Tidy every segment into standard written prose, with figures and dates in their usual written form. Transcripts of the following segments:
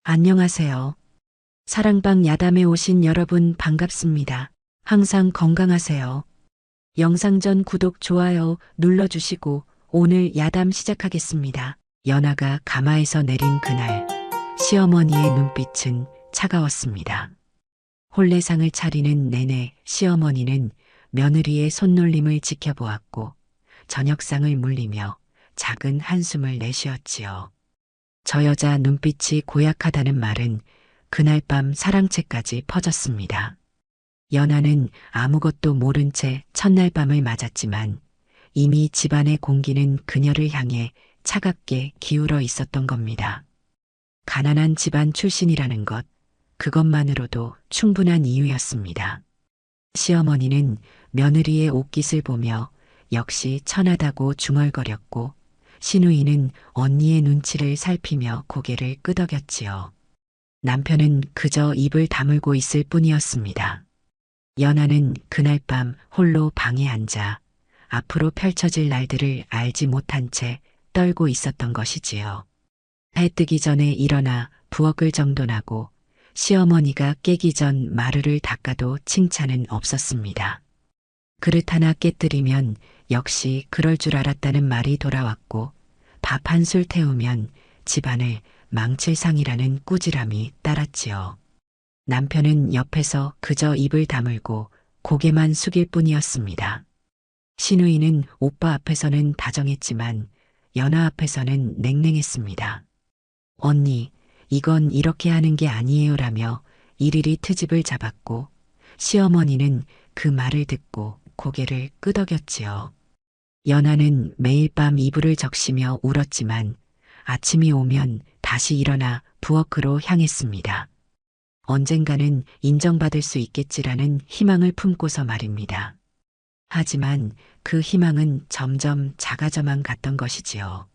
안녕하세요. 사랑방 야담에 오신 여러분 반갑습니다. 항상 건강하세요. 영상 전 구독, 좋아요 눌러주시고 오늘 야담 시작하겠습니다. 연하가 가마에서 내린 그날 시어머니의 눈빛은 차가웠습니다. 혼례상을 차리는 내내 시어머니는 며느리의 손놀림을 지켜보았고 저녁상을 물리며 작은 한숨을 내쉬었지요. 저 여자 눈빛이 고약하다는 말은 그날 밤 사랑채까지 퍼졌습니다. 연하는 아무것도 모른 채 첫날 밤을 맞았지만 이미 집안의 공기는 그녀를 향해 차갑게 기울어 있었던 겁니다. 가난한 집안 출신이라는 것, 그것만으로도 충분한 이유였습니다. 시어머니는 며느리의 옷깃을 보며 역시 천하다고 중얼거렸고 시누이는 언니의 눈치를 살피며 고개를 끄덕였지요. 남편은 그저 입을 다물고 있을 뿐이었습니다. 연하는 그날 밤 홀로 방에 앉아 앞으로 펼쳐질 날들을 알지 못한 채 떨고 있었던 것이지요. 해 뜨기 전에 일어나 부엌을 정돈하고 시어머니가 깨기 전 마루를 닦아도 칭찬은 없었습니다. 그릇 하나 깨뜨리면 역시 그럴 줄 알았다는 말이 돌아왔고 밥 한 술 태우면 집안을 망칠 상이라는 꾸지람이 따랐지요. 남편은 옆에서 그저 입을 다물고 고개만 숙일 뿐이었습니다. 시누이는 오빠 앞에서는 다정했지만 연하 앞에서는 냉랭했습니다. 언니, 이건 이렇게 하는 게 아니에요라며 일일이 트집을 잡았고 시어머니는 그 말을 듣고 고개를 끄덕였지요. 연하는 매일 밤 이불을 적시며 울었지만 아침이 오면 다시 일어나 부엌으로 향했습니다. 언젠가는 인정받을 수 있겠지라는 희망을 품고서 말입니다. 하지만 그 희망은 점점 작아져만 갔던 것이지요.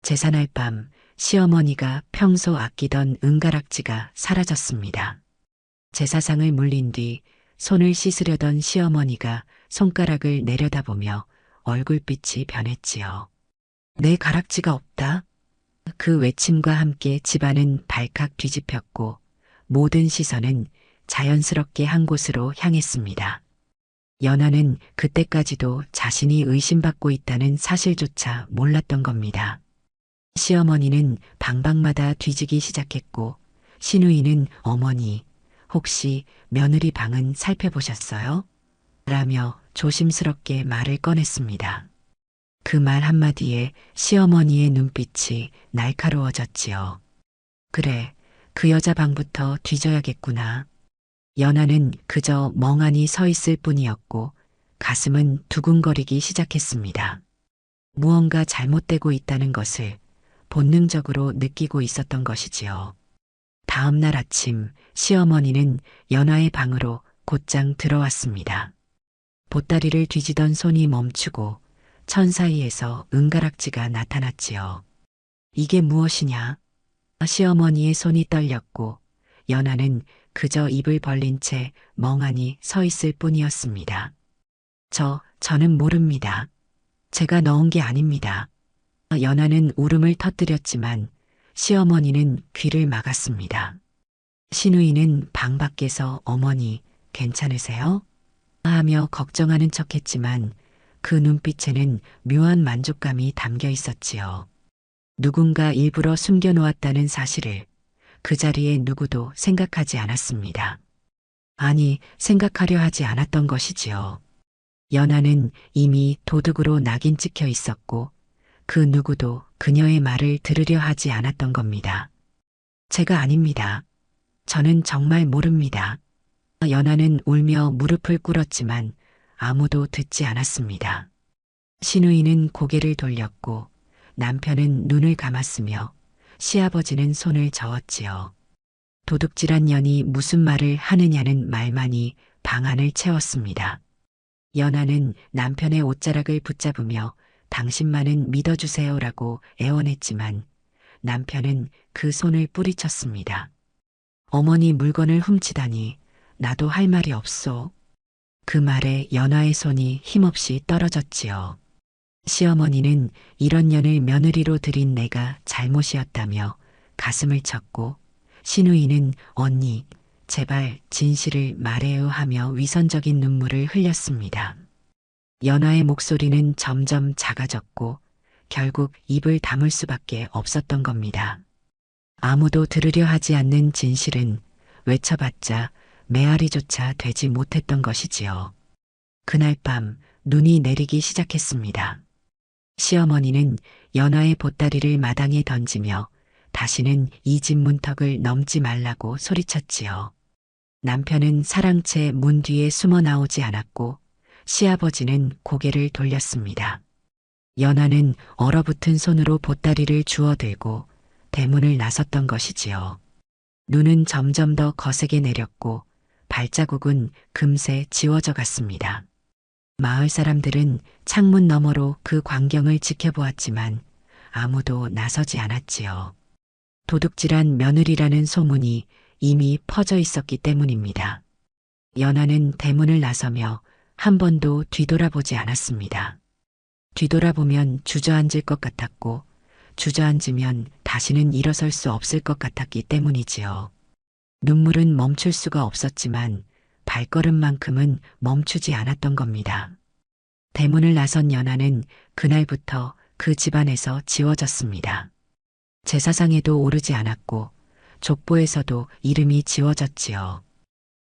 제사날 밤 시어머니가 평소 아끼던 은가락지가 사라졌습니다. 제사상을 물린 뒤 손을 씻으려던 시어머니가 손가락을 내려다보며 얼굴빛이 변했지요. 내 가락지가 없다. 그 외침과 함께 집안은 발칵 뒤집혔고 모든 시선은 자연스럽게 한 곳으로 향했습니다. 연하는 그때까지도 자신이 의심받고 있다는 사실조차 몰랐던 겁니다. 시어머니는 방방마다 뒤지기 시작했고 시누이는 어머니, 혹시 며느리 방은 살펴보셨어요? 라며 조심스럽게 말을 꺼냈습니다. 그 말 한마디에 시어머니의 눈빛이 날카로워졌지요. 그래, 그 여자 방부터 뒤져야겠구나. 연하는 그저 멍하니 서 있을 뿐이었고 가슴은 두근거리기 시작했습니다. 무언가 잘못되고 있다는 것을 본능적으로 느끼고 있었던 것이지요. 다음 날 아침 시어머니는 연하의 방으로 곧장 들어왔습니다. 보따리를 뒤지던 손이 멈추고 천 사이에서 은가락지가 나타났지요. 이게 무엇이냐? 시어머니의 손이 떨렸고 연하는 그저 입을 벌린 채 멍하니 서 있을 뿐이었습니다. 저는 모릅니다. 제가 넣은 게 아닙니다. 연하는 울음을 터뜨렸지만 시어머니는 귀를 막았습니다. 시누이는 방 밖에서 어머니 괜찮으세요? 하며 걱정하는 척했지만 그 눈빛에는 묘한 만족감이 담겨 있었지요. 누군가 일부러 숨겨놓았다는 사실을 그 자리에 누구도 생각하지 않았습니다. 아니, 생각하려 하지 않았던 것이지요. 연하는 이미 도둑으로 낙인 찍혀 있었고 그 누구도 그녀의 말을 들으려 하지 않았던 겁니다. 제가 아닙니다. 저는 정말 모릅니다. 연하는 울며 무릎을 꿇었지만 아무도 듣지 않았습니다. 시누이는 고개를 돌렸고 남편은 눈을 감았으며 시아버지는 손을 저었지요. 도둑질한 년이 무슨 말을 하느냐는 말만이 방안을 채웠습니다. 연하는 남편의 옷자락을 붙잡으며 당신만은 믿어주세요라고 애원했지만 남편은 그 손을 뿌리쳤습니다. 어머니 물건을 훔치다니 나도 할 말이 없소. 그 말에 연하의 손이 힘없이 떨어졌지요. 시어머니는 이런 년을 며느리로 들인 내가 잘못이었다며 가슴을 쳤고 신우이는 언니, 제발 진실을 말해요 하며 위선적인 눈물을 흘렸습니다. 연하의 목소리는 점점 작아졌고 결국 입을 다물 수밖에 없었던 겁니다. 아무도 들으려 하지 않는 진실은 외쳐봤자 메아리조차 되지 못했던 것이지요. 그날 밤 눈이 내리기 시작했습니다. 시어머니는 연하의 보따리를 마당에 던지며 다시는 이 집 문턱을 넘지 말라고 소리쳤지요. 남편은 사랑채 문 뒤에 숨어 나오지 않았고 시아버지는 고개를 돌렸습니다. 연하는 얼어붙은 손으로 보따리를 주워들고 대문을 나섰던 것이지요. 눈은 점점 더 거세게 내렸고 발자국은 금세 지워져 갔습니다. 마을 사람들은 창문 너머로 그 광경을 지켜보았지만 아무도 나서지 않았지요. 도둑질한 며느리라는 소문이 이미 퍼져 있었기 때문입니다. 연하는 대문을 나서며 한 번도 뒤돌아보지 않았습니다. 뒤돌아보면 주저앉을 것 같았고 주저앉으면 다시는 일어설 수 없을 것 같았기 때문이지요. 눈물은 멈출 수가 없었지만 발걸음만큼은 멈추지 않았던 겁니다. 대문을 나선 연하는 그날부터 그 집안에서 지워졌습니다. 제사상에도 오르지 않았고 족보에서도 이름이 지워졌지요.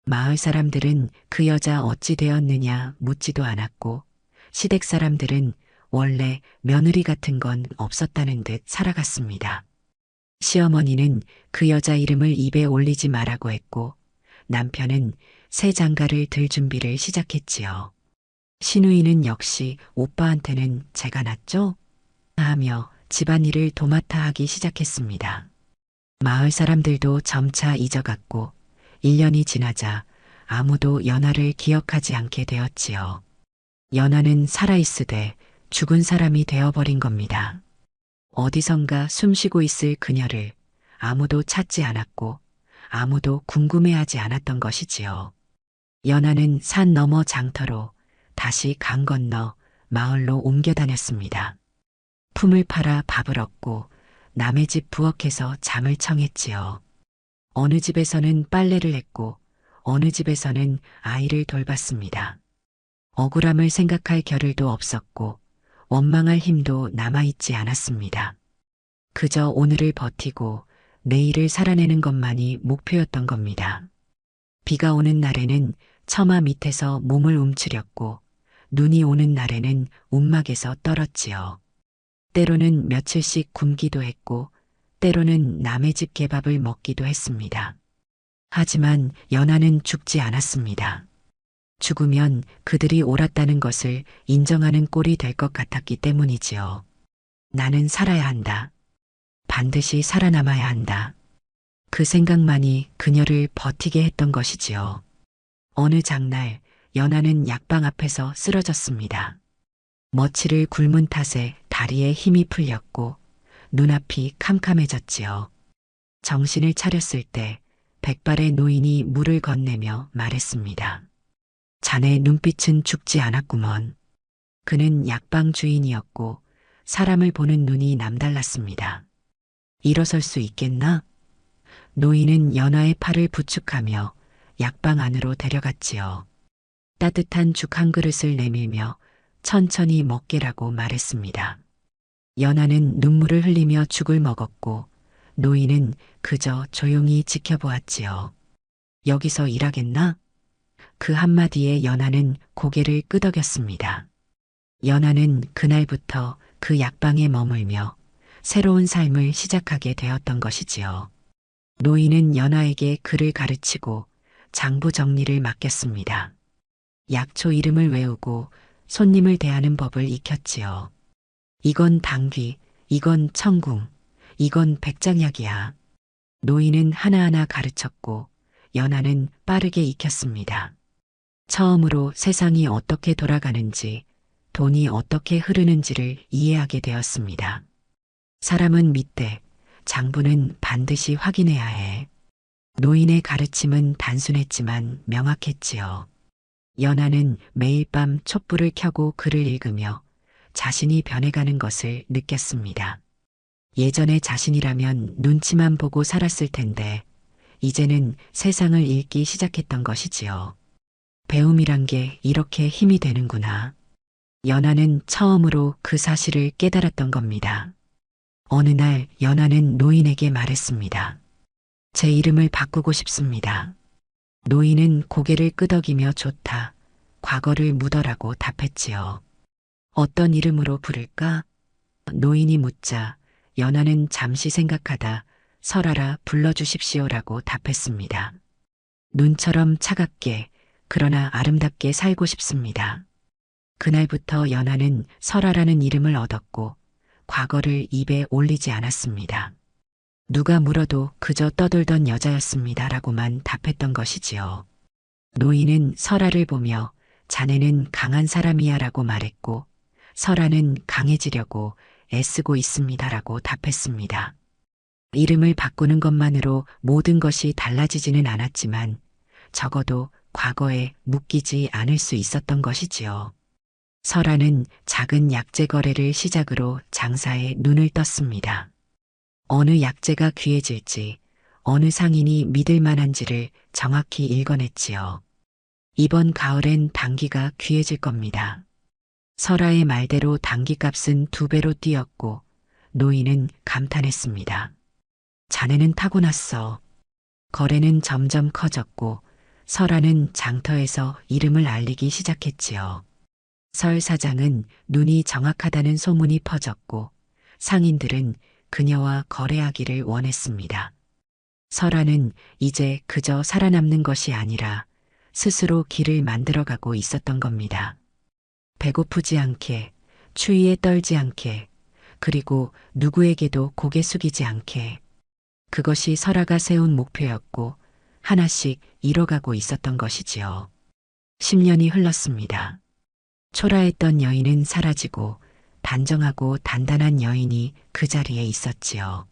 마을 사람들은 그 여자 어찌 되었느냐 묻지도 않았고 시댁 사람들은 원래 며느리 같은 건 없었다는 듯 살아갔습니다. 시어머니는 그 여자 이름을 입에 올리지 말라고 했고 남편은 새 장가를 들 준비를 시작했지요. 신우이는 역시 오빠한테는 제가 낫죠? 하며 집안일을 도맡아 하기 시작했습니다. 마을 사람들도 점차 잊어갔고 1년이 지나자 아무도 연하를 기억하지 않게 되었지요. 연하는 살아있으되 죽은 사람이 되어버린 겁니다. 어디선가 숨쉬고 있을 그녀를 아무도 찾지 않았고 아무도 궁금해하지 않았던 것이지요. 연하는 산 너머 장터로 다시 강 건너 마을로 옮겨 다녔습니다. 품을 팔아 밥을 얻고 남의 집 부엌에서 잠을 청했지요. 어느 집에서는 빨래를 했고 어느 집에서는 아이를 돌봤습니다. 억울함을 생각할 겨를도 없었고 원망할 힘도 남아있지 않았습니다. 그저 오늘을 버티고 내일을 살아내는 것만이 목표였던 겁니다. 비가 오는 날에는 처마 밑에서 몸을 움츠렸고 눈이 오는 날에는 움막에서 떨었지요. 때로는 며칠씩 굶기도 했고 때로는 남의 집 개밥을 먹기도 했습니다. 하지만 연하는 죽지 않았습니다. 죽으면 그들이 옳았다는 것을 인정하는 꼴이 될 것 같았기 때문이지요. 나는 살아야 한다. 반드시 살아남아야 한다. 그 생각만이 그녀를 버티게 했던 것이지요. 어느 장날 연하는 약방 앞에서 쓰러졌습니다. 머치를 굶은 탓에 다리에 힘이 풀렸고 눈앞이 캄캄해졌지요. 정신을 차렸을 때 백발의 노인이 물을 건네며 말했습니다. 자네 눈빛은 죽지 않았구먼. 그는 약방 주인이었고 사람을 보는 눈이 남달랐습니다. 일어설 수 있겠나? 노인은 연하의 팔을 부축하며 약방 안으로 데려갔지요. 따뜻한 죽 한 그릇을 내밀며 천천히 먹게라고 말했습니다. 연하는 눈물을 흘리며 죽을 먹었고 노인은 그저 조용히 지켜보았지요. 여기서 일하겠나? 그 한마디에 연하는 고개를 끄덕였습니다. 연하는 그날부터 그 약방에 머물며 새로운 삶을 시작하게 되었던 것이지요. 노인은 연하에게 글을 가르치고 장부 정리를 맡겼습니다. 약초 이름을 외우고 손님을 대하는 법을 익혔지요. 이건 당귀, 이건 청궁, 이건 백장약이야. 노인은 하나하나 가르쳤고 연하는 빠르게 익혔습니다. 처음으로 세상이 어떻게 돌아가는지, 돈이 어떻게 흐르는지를 이해하게 되었습니다. 사람은 믿되 장부는 반드시 확인해야 해. 노인의 가르침은 단순했지만 명확했지요. 연하는 매일 밤 촛불을 켜고 글을 읽으며 자신이 변해가는 것을 느꼈습니다. 예전의 자신이라면 눈치만 보고 살았을 텐데 이제는 세상을 읽기 시작했던 것이지요. 배움이란 게 이렇게 힘이 되는구나. 연하는 처음으로 그 사실을 깨달았던 겁니다. 어느 날 연하는 노인에게 말했습니다. 제 이름을 바꾸고 싶습니다. 노인은 고개를 끄덕이며 좋다. 과거를 묻어라고 답했지요. 어떤 이름으로 부를까? 노인이 묻자 연하는 잠시 생각하다 설아라 불러주십시오라고 답했습니다. 눈처럼 차갑게 그러나 아름답게 살고 싶습니다. 그날부터 연하는 설아라는 이름을 얻었고 과거를 입에 올리지 않았습니다. 누가 물어도 그저 떠돌던 여자였습니다라고만 답했던 것이지요. 노인은 설아를 보며 자네는 강한 사람이야라고 말했고 설아는 강해지려고 애쓰고 있습니다라고 답했습니다. 이름을 바꾸는 것만으로 모든 것이 달라지지는 않았지만 적어도 과거에 묶이지 않을 수 있었던 것이지요. 설아는 작은 약재 거래를 시작으로 장사에 눈을 떴습니다. 어느 약재가 귀해질지, 어느 상인이 믿을 만한지를 정확히 읽어냈지요. 이번 가을엔 당귀가 귀해질 겁니다. 설아의 말대로 당귀값은 2배로 뛰었고 노인은 감탄했습니다. 자네는 타고났어. 거래는 점점 커졌고 설아는 장터에서 이름을 알리기 시작했지요. 설 사장은 눈이 정확하다는 소문이 퍼졌고 상인들은 그녀와 거래하기를 원했습니다. 설아는 이제 그저 살아남는 것이 아니라 스스로 길을 만들어가고 있었던 겁니다. 배고프지 않게, 추위에 떨지 않게, 그리고 누구에게도 고개 숙이지 않게. 그것이 설아가 세운 목표였고 하나씩 이뤄가고 있었던 것이지요. 10년이 흘렀습니다. 초라했던 여인은 사라지고 단정하고 단단한 여인이 그 자리에 있었지요.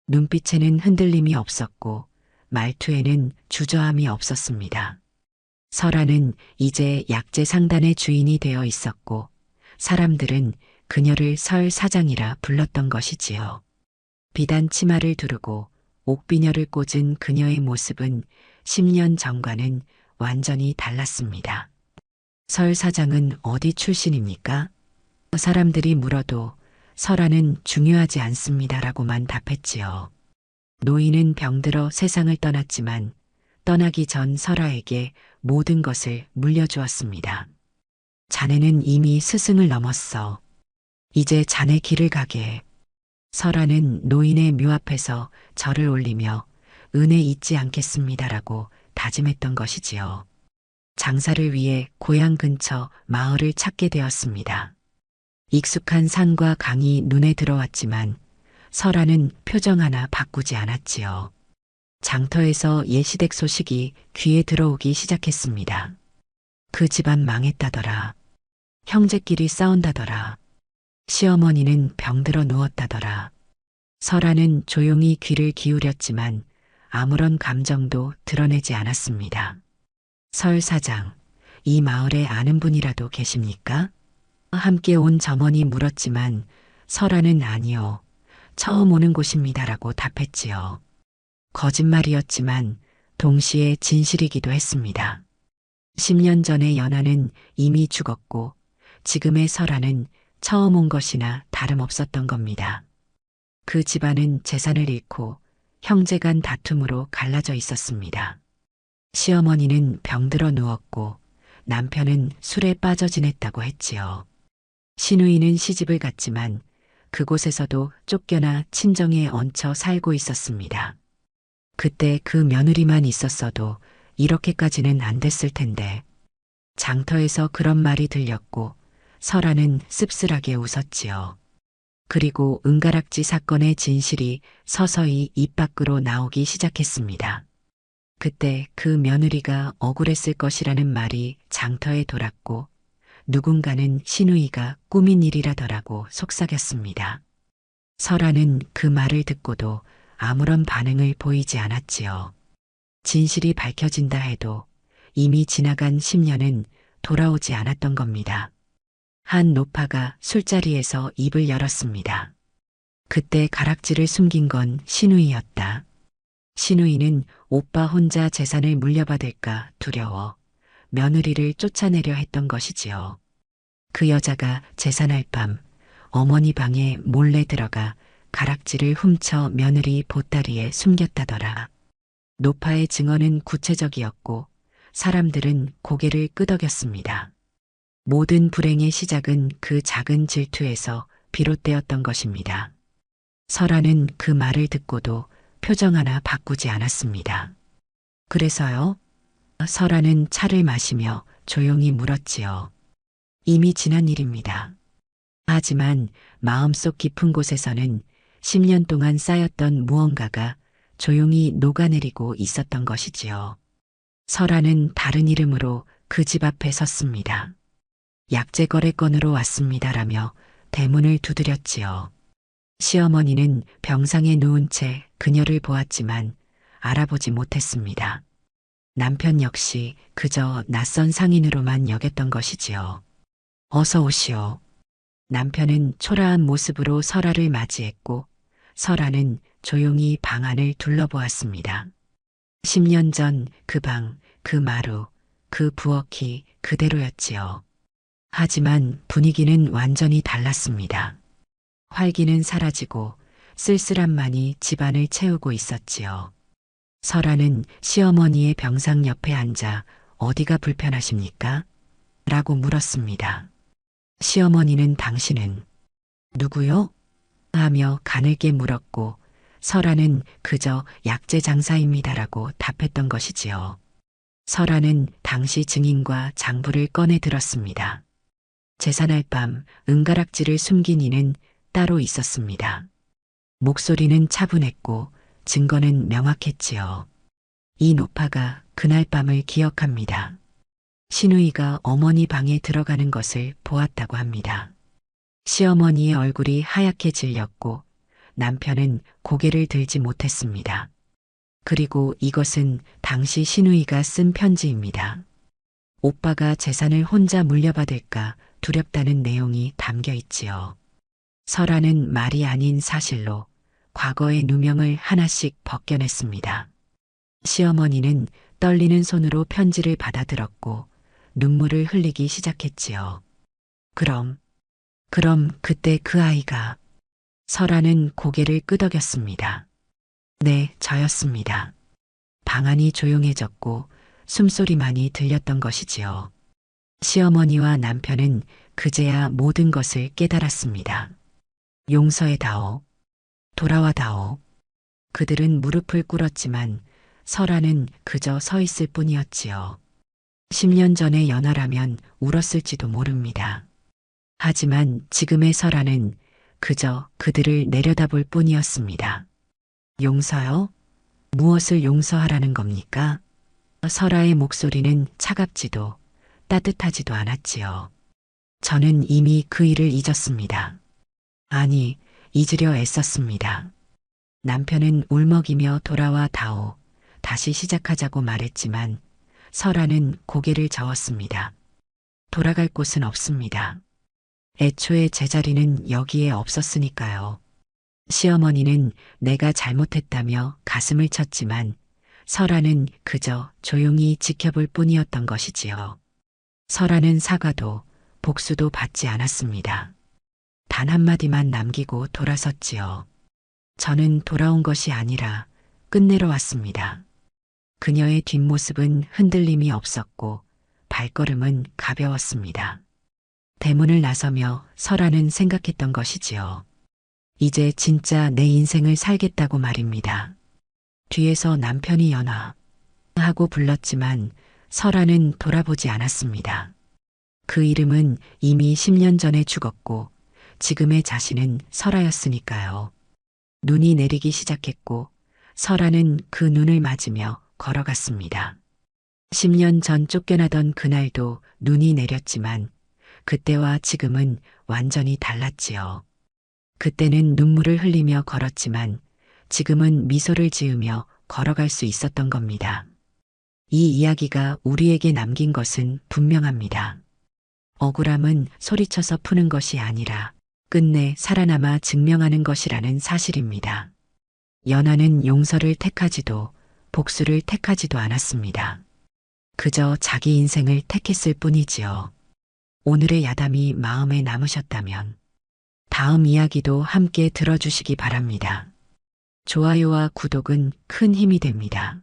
눈빛에는 흔들림이 없었고 말투에는 주저함이 없었습니다. 설아는 이제 약재 상단의 주인이 되어 있었고 사람들은 그녀를 설 사장이라 불렀던 것이지요. 비단 치마를 두르고 옥비녀를 꽂은 그녀의 모습은 10년 전과는 완전히 달랐습니다. 설 사장은 어디 출신입니까? 사람들이 물어도 설아는 중요하지 않습니다라고만 답했지요. 노인은 병들어 세상을 떠났지만 떠나기 전 설아에게 모든 것을 물려주었습니다. 자네는 이미 스승을 넘었어. 이제 자네 길을 가게. 설아는 노인의 묘 앞에서 절을 올리며 은혜 잊지 않겠습니다라고 다짐했던 것이지요. 장사를 위해 고향 근처 마을을 찾게 되었습니다. 익숙한 산과 강이 눈에 들어왔지만 설아는 표정 하나 바꾸지 않았지요. 장터에서 예시댁 소식이 귀에 들어오기 시작했습니다. 그 집안 망했다더라. 형제끼리 싸운다더라. 시어머니는 병들어 누웠다더라. 설아는 조용히 귀를 기울였지만 아무런 감정도 드러내지 않았습니다. 설 사장, 이 마을에 아는 분이라도 계십니까? 함께 온 점원이 물었지만 설아는 아니요. 처음 오는 곳입니다라고 답했지요. 거짓말이었지만 동시에 진실이기도 했습니다. 10년 전의 연하는 이미 죽었고 지금의 설아는 처음 온 것이나 다름없었던 겁니다. 그 집안은 재산을 잃고 형제 간 다툼으로 갈라져 있었습니다. 시어머니는 병들어 누웠고 남편은 술에 빠져 지냈다고 했지요. 시누이는 시집을 갔지만 그곳에서도 쫓겨나 친정에 얹혀 살고 있었습니다. 그때 그 며느리만 있었어도 이렇게까지는 안 됐을 텐데 장터에서 그런 말이 들렸고 설아는 씁쓸하게 웃었지요. 그리고 은가락지 사건의 진실이 서서히 입 밖으로 나오기 시작했습니다. 그때 그 며느리가 억울했을 것이라는 말이 장터에 돌았고 누군가는 시누이가 꾸민 일이라더라고 속삭였습니다. 설아는 그 말을 듣고도 아무런 반응을 보이지 않았지요. 진실이 밝혀진다 해도 이미 지나간 10년은 돌아오지 않았던 겁니다. 한 노파가 술자리에서 입을 열었습니다. 그때 가락지를 숨긴 건 시누이였다. 신우이는 오빠 혼자 재산을 물려받을까 두려워 며느리를 쫓아내려 했던 것이지요. 그 여자가 재산할 밤 어머니 방에 몰래 들어가 가락지를 훔쳐 며느리 보따리에 숨겼다더라. 노파의 증언은 구체적이었고 사람들은 고개를 끄덕였습니다. 모든 불행의 시작은 그 작은 질투에서 비롯되었던 것입니다. 설아는 그 말을 듣고도 표정 하나 바꾸지 않았습니다. 그래서요? 설아는 차를 마시며 조용히 물었지요. 이미 지난 일입니다. 하지만 마음속 깊은 곳에서는 10년 동안 쌓였던 무언가가 조용히 녹아내리고 있었던 것이지요. 설아는 다른 이름으로 그 집 앞에 섰습니다. 약재 거래건으로 왔습니다라며 대문을 두드렸지요. 시어머니는 병상에 누운 채 그녀를 보았지만 알아보지 못했습니다. 남편 역시 그저 낯선 상인으로만 여겼던 것이지요. 어서 오시오. 남편은 초라한 모습으로 설아를 맞이했고 설아는 조용히 방 안을 둘러보았습니다. 10년 전 그 방, 그 마루, 그 부엌이 그대로였지요. 하지만 분위기는 완전히 달랐습니다. 활기는 사라지고 쓸쓸함만이 집안을 채우고 있었지요. 설아는 시어머니의 병상 옆에 앉아 어디가 불편하십니까? 라고 물었습니다. 시어머니는 당신은 누구요? 하며 가늘게 물었고 설아는 그저 약재 장사입니다라고 답했던 것이지요. 설아는 당시 증인과 장부를 꺼내 들었습니다. 제산할 밤 은가락지를 숨긴 이는 따로 있었습니다. 목소리는 차분했고 증거는 명확했지요. 이 노파가 그날 밤을 기억합니다. 신우이가 어머니 방에 들어가는 것을 보았다고 합니다. 시어머니의 얼굴이 하얗게 질렸고 남편은 고개를 들지 못했습니다. 그리고 이것은 당시 신우이가 쓴 편지입니다. 오빠가 재산을 혼자 물려받을까 두렵다는 내용이 담겨 있지요. 설아는 말이 아닌 사실로 과거의 누명을 하나씩 벗겨냈습니다. 시어머니는 떨리는 손으로 편지를 받아들었고 눈물을 흘리기 시작했지요. 그럼 그때 그 아이가 설아는 고개를 끄덕였습니다. 네, 저였습니다. 방 안이 조용해졌고 숨소리만이 들렸던 것이지요. 시어머니와 남편은 그제야 모든 것을 깨달았습니다. 용서해다오. 돌아와다오. 그들은 무릎을 꿇었지만 설아는 그저 서 있을 뿐이었지요. 10년 전의 연하라면 울었을지도 모릅니다. 하지만 지금의 설아는 그저 그들을 내려다볼 뿐이었습니다. 용서요? 무엇을 용서하라는 겁니까? 설아의 목소리는 차갑지도 따뜻하지도 않았지요. 저는 이미 그 일을 잊었습니다. 아니, 잊으려 애썼습니다. 남편은 울먹이며 돌아와 다오. 다시 시작하자고 말했지만 설아는 고개를 저었습니다. 돌아갈 곳은 없습니다. 애초에 제자리는 여기에 없었으니까요. 시어머니는 내가 잘못했다며 가슴을 쳤지만 설아는 그저 조용히 지켜볼 뿐이었던 것이지요. 설아는 사과도 복수도 받지 않았습니다. 단 한마디만 남기고 돌아섰지요. 저는 돌아온 것이 아니라 끝내러 왔습니다. 그녀의 뒷모습은 흔들림이 없었고 발걸음은 가벼웠습니다. 대문을 나서며 설아는 생각했던 것이지요. 이제 진짜 내 인생을 살겠다고 말입니다. 뒤에서 남편이 연하 하고 불렀지만 설아는 돌아보지 않았습니다. 그 이름은 이미 10년 전에 죽었고 지금의 자신은 설아였으니까요. 눈이 내리기 시작했고 설아는 그 눈을 맞으며 걸어갔습니다. 10년 전 쫓겨나던 그날도 눈이 내렸지만 그때와 지금은 완전히 달랐지요. 그때는 눈물을 흘리며 걸었지만 지금은 미소를 지으며 걸어갈 수 있었던 겁니다. 이 이야기가 우리에게 남긴 것은 분명합니다. 억울함은 소리쳐서 푸는 것이 아니라 끝내 살아남아 증명하는 것이라는 사실입니다. 연하는 용서를 택하지도 복수를 택하지도 않았습니다. 그저 자기 인생을 택했을 뿐이지요. 오늘의 야담이 마음에 남으셨다면 다음 이야기도 함께 들어주시기 바랍니다. 좋아요와 구독은 큰 힘이 됩니다.